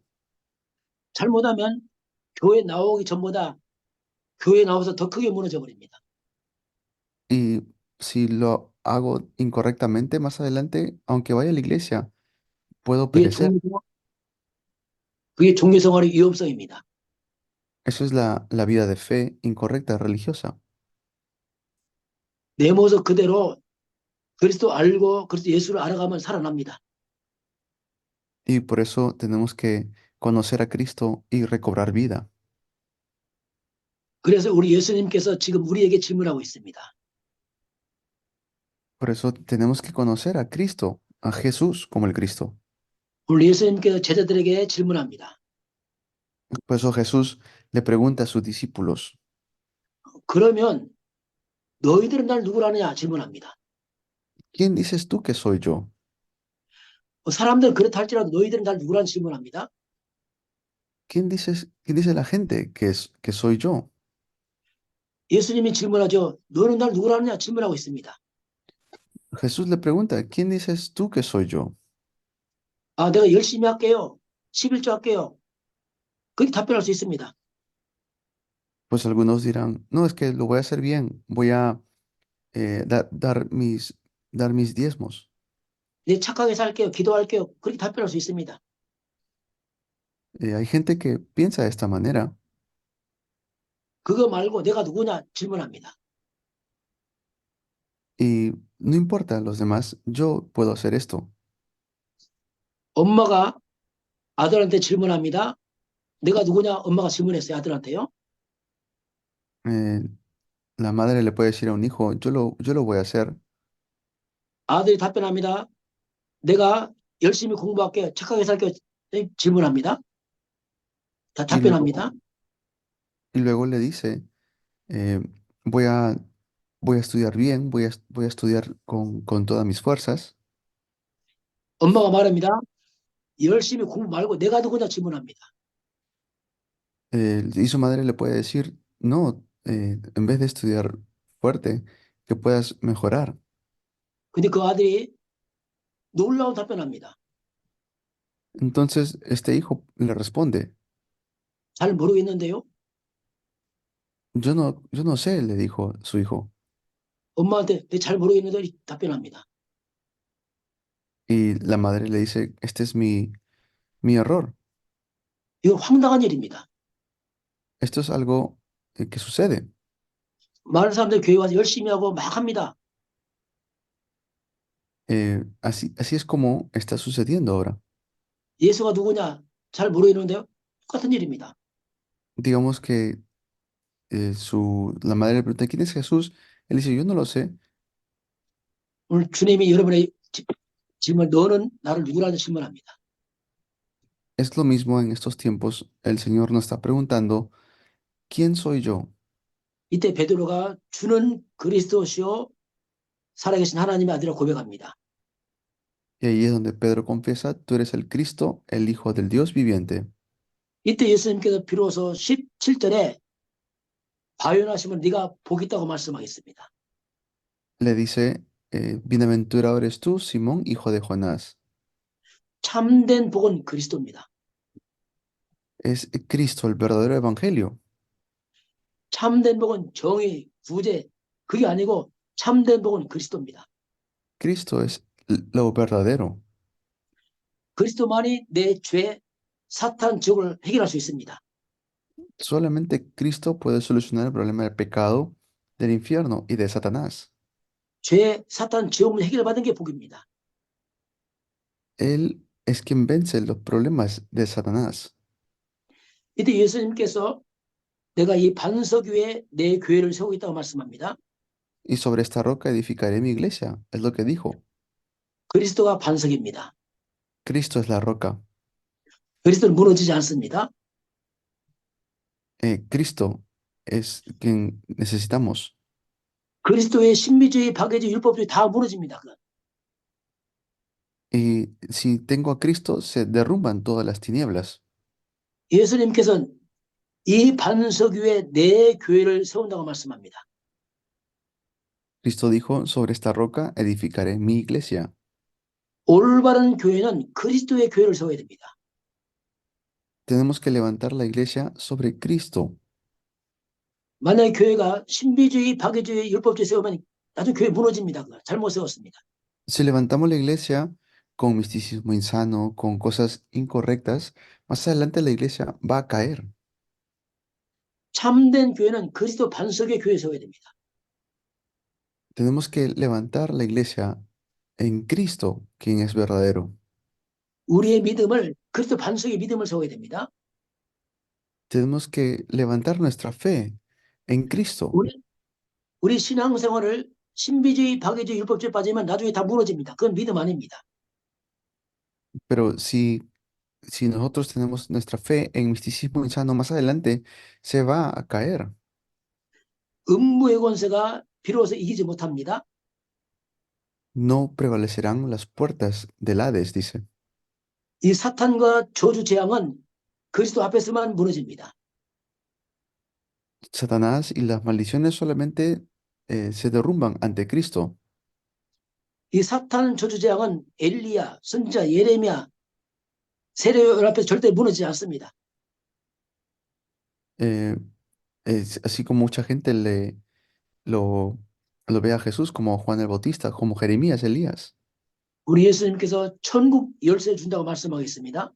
잘못하면 교회 나오기 전보다 교회 나와서 더 크게 무너져 버립니다. Y si lo hago incorrectamente, más adelante, aunque vaya a la iglesia, puedo 그게 perecer. 그게 종교생활의 위험성입니다. Eso es la vida de fe incorrecta, religiosa. 내 모습 그대로 그리스도 알고 그리스도 예수를 알아가면 살아납니다. Y por eso tenemos que conocer a Cristo y recobrar vida. 그래서 우리 예수님께서 지금 우리에게 질문하고 있습니다. Por eso tenemos que conocer a Cristo, a Jesús como el Cristo. 오늘 예수님께서 제자들에게 질문합니다. Por eso Jesús le pregunta a sus discípulos, 그러면 너희들은 날 누구라느냐 질문합니다. ¿quién dices tú que soy yo? 사람들은 그렇다 할지라도 너희들은 날 누구라는 질문합니다. Quién dice la gente que soy yo? 예수님이 질문하죠. 너는 날 누구라느냐 질문하고 있습니다. Jesús le pregunta, ¿quién dices tú que soy yo? 아, 내가 열심히 할게요. 11조 할게요. 그렇게 답변할 수 있습니다. Pues algunos dirán, no, es que lo voy a hacer bien, voy a dar mis diezmos. 네, 착하게 살게요. 기도할게요. 그렇게 답변할 수 있습니다. Hay gente que piensa de esta manera 그거 말고 내가 누구냐 질문합니다. y no importa a los demás, yo puedo hacer esto. 엄마가 아들한테 질문합니다. 내가 누구냐 엄마가 질문했어요. 아들한테요. Eh, la madre le puede decir a un hijo, yo lo voy a hacer. 아들이 답변합니다. 내가 열심히 공부할게요. 착하게 살게요. 질문합니다. 다 Y 답변합니다. y luego le dice, eh, voy a, voy a estudiar bien, voy a estudiar con todas mis fuerzas. 엄마가 말합니다. 열심히 공부 말고 내가 누구냐 질문합니다. Y su madre le puede decir, no, en vez de estudiar fuerte, que puedas mejorar. 근데 그 아들이 놀라운 답변합니다. Entonces este hijo le responde, 잘 모르겠는데요. yo no sé, le dijo su hijo. 엄마한테 잘 모르겠는데 답변합니다. Y la madre le dice, este es mi error. 이건 황당한 일입니다. Esto es algo que sucede. 많은 사람들 교회 와서 열심히 하고 막 합니다. Así es como está sucediendo ahora. 예수가 누구냐 잘 모르겠는데요. 똑같은 일입니다. Digamos que la madre le pregunta, ¿quién es Jesús? Él dice, yo no lo sé. 오늘 주님이 여러분의 질문, 너는 나를 누구라는 질문합니다. Es lo mismo en estos tiempos. El Señor nos está preguntando, ¿quién soy yo? 이때 베드로가 주는 그리스도시요 살아계신 하나님의 아들이라고 고백합니다. Y ahí es donde Pedro confiesa, tú eres el Cristo, el Hijo del Dios viviente. 이때 예수님께서 비로소 17절에 바요나시면 네가 복 있다고 말씀하겠습니다. Le dice, bienaventurado eres tú, Simón, hijo de Jonás. 참된 복은 그리스도입니다. Es Cristo, el verdadero evangelio. 참된 복은 정의, 구제 그게 아니고 참된 복은 그리스도입니다. Cristo es lo verdadero. 그리스도만이 내 죄, 사탄, 지옥을 해결할 수 있습니다. Solamente Cristo puede solucionar el problema del pecado, del infierno y de Satanás. 죄, 사탄, 지옥을 해결받은 게 복입니다. Él es quien vence los problemas de Satanás. 이때 예수님께서 내가 이 반석 위에 내 교회를 세우고 있다고 말씀합니다. Y sobre esta roca edificaré mi iglesia, es lo que dijo. 그리스도가 반석입니다. Cristo es la roca. 그리스도는 무너지지 않습니다. Cristo es quien necesitamos. 그리스도의 신비주의, 박애주의, 율법주의 다 무너집니다. Y si tengo a Cristo, se derrumban todas las tinieblas. 예수님께서는 이 반석 위에 내 교회를 세운다고 말씀합니다. Cristo dijo, sobre esta roca edificaré mi iglesia. 올바른 교회는 그리스도의 교회를 세워야 됩니다. Tenemos que levantar la iglesia sobre Cristo. 만약에 교회가 신비주의, 박애주의, 율법주의 세우면 나중에 교회 무너집니다. 잘못 세웠습니다. Si levantamos la iglesia con misticismo insano, con cosas incorrectas, más adelante la iglesia va a caer. 참된 교회는 그리스도 반석의 교회 세워야 됩니다. Tenemos que levantar la iglesia en Cristo, quien es verdadero. 우리의 믿음을 그리스도 반석의 믿음을 세워야 됩니다. Tenemos que levantar nuestra fe en Cristo. 우리, 우리 신앙생활을 신비주의, 박애주의, 율법주의 빠지면 나중에 다 무너집니다. 그건 믿음 아닙니다. Pero si nosotros tenemos nuestra fe en misticismo insano más adelante, se va a caer. 음부의 권세가 비로소 이기지 못합니다. No prevalecerán las puertas del Hades, dice. 이 사탄과 저주 재앙은 그리스도 앞에서만 무너집니다. Satanás y las maldiciones solamente se derrumban ante Cristo. 이 사탄 저주 재앙은 엘리야, 선지자, 예레미야, 세례요한 앞에서 절대 무너지지 않습니다. Eh, es así como mucha gente lo, lo ve a Jesús como Juan el Bautista, como Jeremías, Elías. 우리 예수님께서 천국 열쇠 준다고 말씀하겠습니다.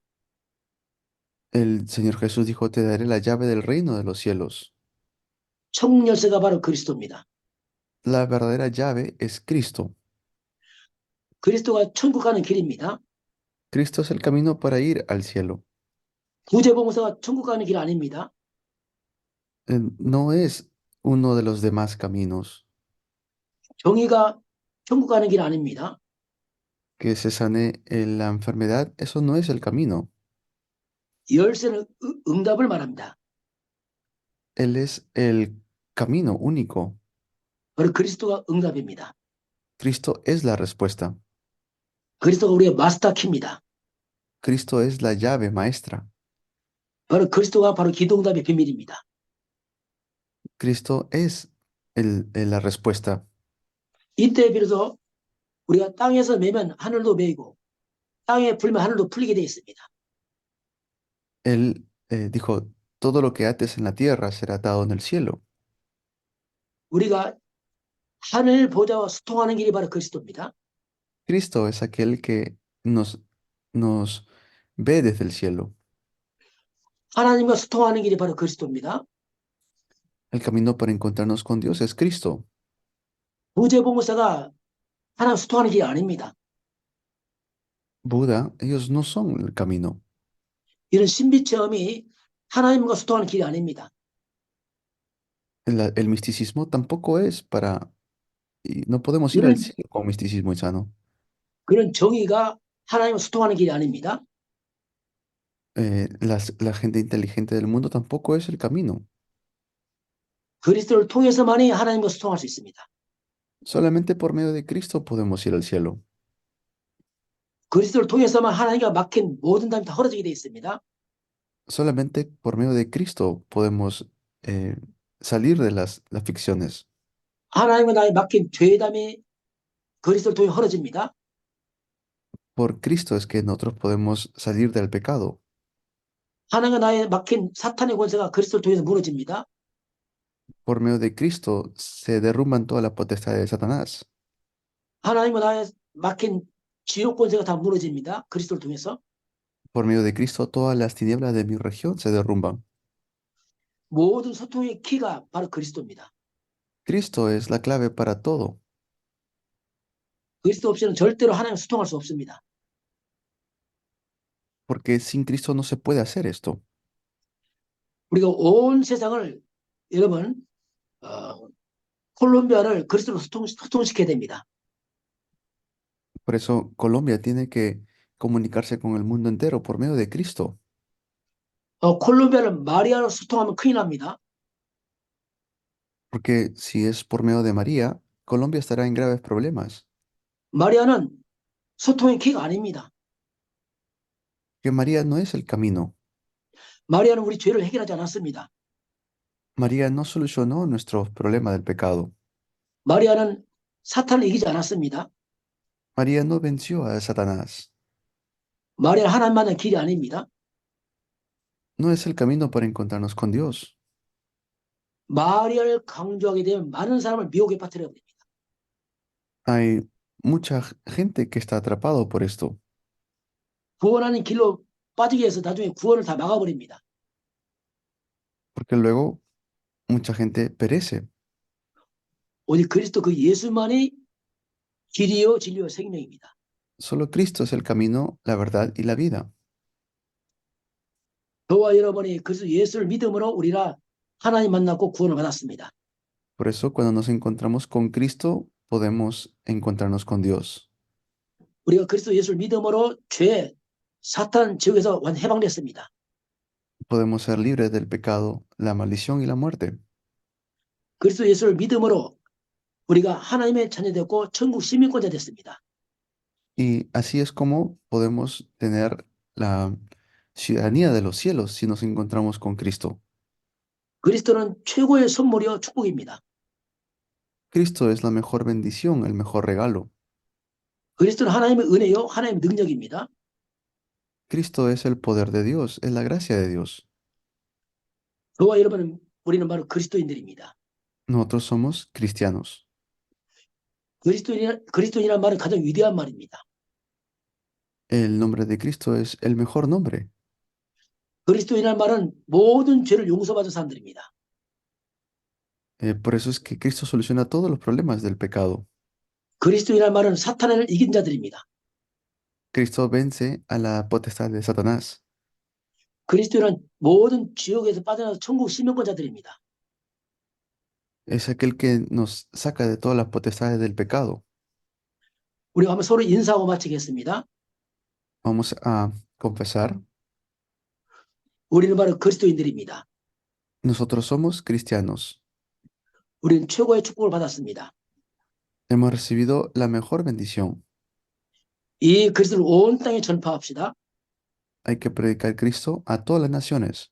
El Señor Jesús dijo, te daré la llave del reino de los cielos. 천국 열쇠가 바로 그리스도입니다. La verdadera llave es Cristo. 그리스도가 천국 가는 길입니다. Cristo es el camino para ir al cielo. 구제봉사가 천국 가는 길 아닙니다. No es uno de los demás caminos. 정의가 천국 가는 길 아닙니다. Que se sane la enfermedad, eso no es el camino. 열쇠는 응답을 말합니다. Él es el camino único. 바로 그리스도가 응답입니다. Cristo es la respuesta. 그리스도가 우리의 마스터 키입니다. Cristo es la llave maestra. 바로 그리스도가 바로 기도응답의 비밀입니다. Cristo es la respuesta. 이때 비로소 우리가 땅에서 매면 하늘도 매이고 땅에 풀면 하늘도 풀리게 되어 있습니다. Él dijo, todo lo que ates en la tierra será atado en el cielo. 우리가 하늘 보좌와 소통하는 길이 바로 그리스도입니다. Cristo es aquel que nos ve desde el cielo. 하나님과 소통하는 길이 바로 그리스도입니다. El camino para encontrarnos con Dios es Cristo. 구제봉사가 하나님 소통하는 길이 아닙니다. Buda, ellos no son el camino. 이런 신비 체험이 하나님과 소통하는 길이 아닙니다. El misticismo tampoco es para... Y no podemos ir al 이런, cielo con misticismo insano. 그런 정의가 하나님과 소통하는 길이 아닙니다. La gente inteligente del mundo tampoco es el camino. 그리스도를 통해서만이 하나님과 소통할 수 있습니다. Solamente por medio de Cristo podemos ir al cielo. 그리스도를 통해서만 하나님과 막힌 모든 담이 다 헐어지게 되어 있습니다. Solamente por medio de Cristo podemos salir de las ficciones. 하나님과 나의 막힌 죄의 담이 그리스도를 통해 헐어집니다. Por Cristo es que nosotros podemos salir del pecado. 하나님과 나의 막힌 사탄의 권세가 그리스도를 통해서 무너집니다. Por medio de Cristo se derrumban todas las potestades de Satanás. 하나님과 나의 막힌 지옥 권세가 다 무너집니다. 그리스도를 통해서. Por medio de Cristo todas las tinieblas de mi región se derrumban. 모든 소통의 키가 바로 그리스도입니다. Cristo es la clave para todo. 그리스도 없이는 절대로 하나님과 소통할 수 없습니다. Porque sin Cristo no se puede hacer esto. 우리가 온 세상을 여러분 콜롬비아를 그리스도로 소통시켜야 됩니다. Por eso Colombia tiene que comunicarse con el mundo entero por medio de Cristo. 콜롬비아를 마리아로 소통하면 큰일 납니다. Porque si es por medio de María, Colombia estará en graves problemas. 마리아는 소통의 키가 아닙니다. Que María no es el camino. 마리아는 우리 죄를 해결하지 않았습니다. María no solucionó nuestros problemas del pecado. 마리아는 사탄을 이기지 않았습니다. María no venció a Satanás. 마리아는 하나님 만난 길이 아닙니다. No es el camino para encontrarnos con Dios. 마리아를 강조하게 되면 많은 사람을 미혹에 빠뜨려 버립니다. Hay mucha gente que está atrapado por esto. 구원하는 길로 빠지기 위해서 나중에 구원을 다 막아버립니다. Porque luego mucha gente perece. 오직 그리스도 그 예수만이 길이요 진리요 생명입니다. Solo Cristo es el camino, la verdad y la vida. 저와 여러분이 그리스도 예수를 믿음으로 우리가 하나님 만났고 구원을 받았습니다. Por eso, cuando nos encontramos con Cristo, podemos encontrarnos con Dios. 우리가 그리스도 예수를 믿음으로 죄, 사탄, 지옥에서 해방됐습니다. Podemos ser libres del pecado, la maldición y la muerte. 그리스도 예수를 믿음으로 우리가 하나님의 자녀되었고 천국 시민권자 됐습니다. Y así es como podemos tener la ciudadanía de los cielos si nos encontramos con Cristo. 그리스도는 최고의 선물이요 축복입니다. Cristo es la mejor bendición, el mejor regalo. 그리스도는 하나님의 은혜요 하나님의 능력입니다. Cristo es el poder de Dios, es la gracia de Dios. 저와 여러분은 우리는 바로 그리스도인들입니다. Nosotros somos cristianos. 그리스도인이라는 말은 가장 위대한 말입니다. El nombre de Cristo es el mejor nombre. 그리스도인이라는 말은 모든 죄를 용서받은 사람들입니다. Por eso es que Cristo soluciona todos los problemas del pecado. 그리스도인이라는 말은 사탄을 이긴 자들입니다. Cristo vence a la potestad de Satanás. 그리스도인은 모든 지옥에서 빠져나서 천국 시민권자들입니다. Es aquel que nos saca de todas las potestades del pecado. 우리가 한번 서로 인사하고 마치겠습니다. Vamos a confesar. 우리는 바로 그리스도인들입니다. Nosotros somos cristianos. 우리는 최고의 축복을 받았습니다. Hemos recibido la mejor bendición. 이 그리스도를 온 땅에 전파합시다. Hay que predicar Cristo a todas las naciones.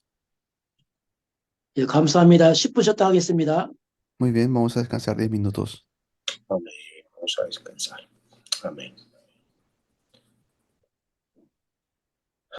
예, 감사합니다. 10분 쉬었다 하겠습니다. Muy bien, vamos a descansar 10 minutos. Amén. Vamos a descansar. Amén.